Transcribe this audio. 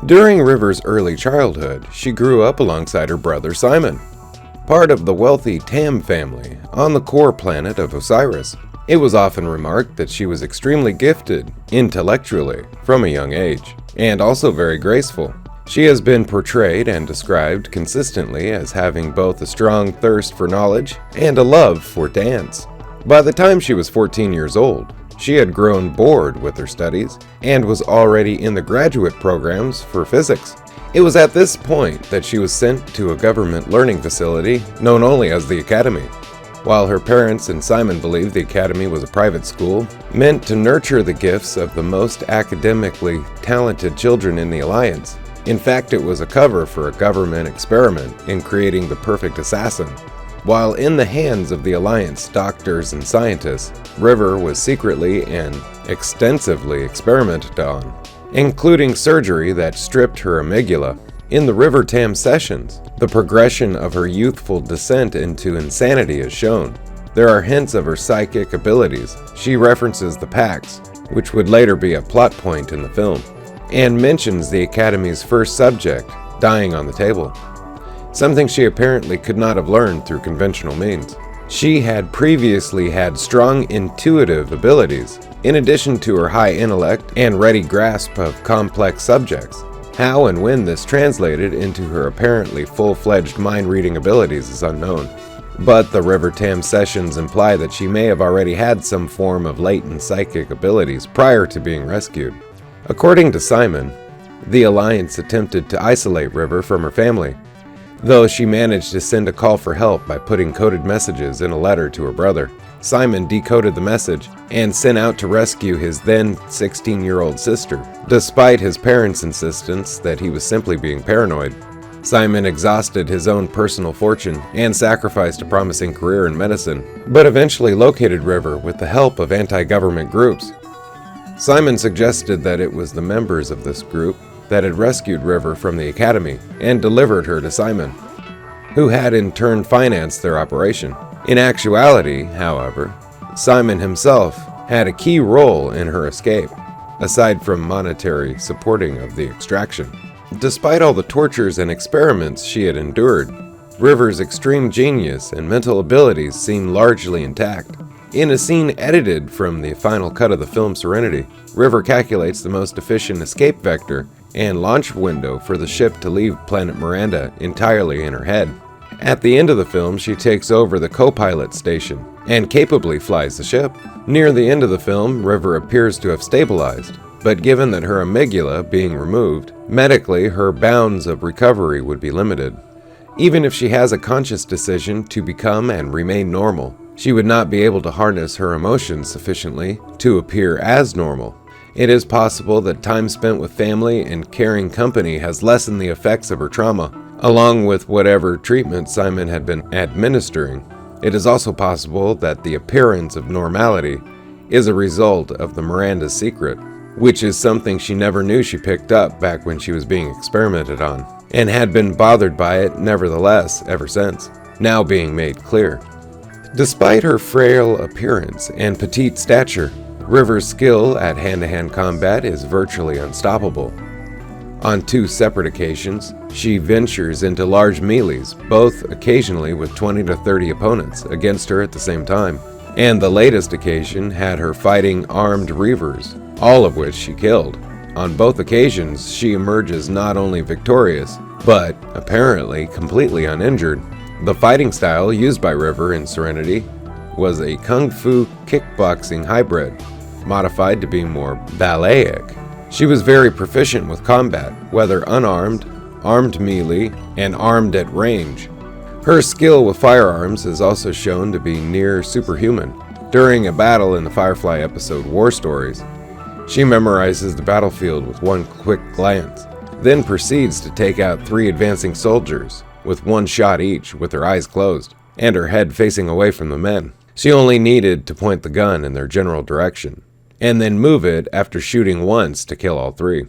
During River's early childhood, she grew up alongside her brother Simon, part of the wealthy Tam family on the core planet of Osiris. It was often remarked that she was extremely gifted intellectually from a young age, and also very graceful. She has been portrayed and described consistently as having both a strong thirst for knowledge and a love for dance. By the time she was 14 years old, she had grown bored with her studies and was already in the graduate programs for physics. It was at this point that she was sent to a government learning facility known only as the Academy. While her parents and Simon believed the Academy was a private school meant to nurture the gifts of the most academically talented children in the Alliance, in fact, it was a cover for a government experiment in creating the perfect assassin. While in the hands of the Alliance doctors and scientists, River was secretly and extensively experimented on, including surgery that stripped her amygdala. In the River Tam sessions, the progression of her youthful descent into insanity is shown. There are hints of her psychic abilities. She references the Pax, which would later be a plot point in the film, and mentions the Academy's first subject dying on the table, something she apparently could not have learned through conventional means. She had previously had strong intuitive abilities, in addition to her high intellect and ready grasp of complex subjects. How and when this translated into her apparently full-fledged mind-reading abilities is unknown, but the River Tam sessions imply that she may have already had some form of latent psychic abilities prior to being rescued. According to Simon, the Alliance attempted to isolate River from her family, though she managed to send a call for help by putting coded messages in a letter to her brother. Simon decoded the message and sent out to rescue his then 16-year-old sister, despite his parents' insistence that he was simply being paranoid. Simon exhausted his own personal fortune and sacrificed a promising career in medicine, but eventually located River with the help of anti-government groups. Simon suggested that it was the members of this group that had rescued River from the Academy and delivered her to Simon, who had in turn financed their operation. In actuality, however, Simon himself had a key role in her escape, aside from monetary supporting of the extraction. Despite all the tortures and experiments she had endured, River's extreme genius and mental abilities seemed largely intact. In a scene edited from the final cut of the film Serenity, River calculates the most efficient escape vector and launch window for the ship to leave planet Miranda entirely in her head. At the end of the film, she takes over the co-pilot station and capably flies the ship. Near the end of the film, River appears to have stabilized, but given that her amygdala being removed, medically her bounds of recovery would be limited. Even if she has a conscious decision to become and remain normal, she would not be able to harness her emotions sufficiently to appear as normal. It is possible that time spent with family and caring company has lessened the effects of her trauma, along with whatever treatment Simon had been administering. It is also possible that the appearance of normality is a result of the Miranda's secret, which is something she never knew she picked up back when she was being experimented on, and had been bothered by it nevertheless ever since, now being made clear. Despite her frail appearance and petite stature, River's skill at hand-to-hand combat is virtually unstoppable. On 2 separate occasions, she ventures into large melees, both occasionally with 20 to 30 opponents against her at the same time. And the latest occasion had her fighting armed reavers, all of which she killed. On both occasions, she emerges not only victorious, but apparently completely uninjured. The fighting style used by River in Serenity was a kung fu kickboxing hybrid, modified to be more ballet-ic. She was very proficient with combat, whether unarmed, armed melee, and armed at range. Her skill with firearms is also shown to be near superhuman. During a battle in the Firefly episode War Stories, she memorizes the battlefield with one quick glance, then proceeds to take out 3 advancing soldiers with 1 shot each with her eyes closed and her head facing away from the men. She only needed to point the gun in their general direction, and then move it after shooting once to kill all 3.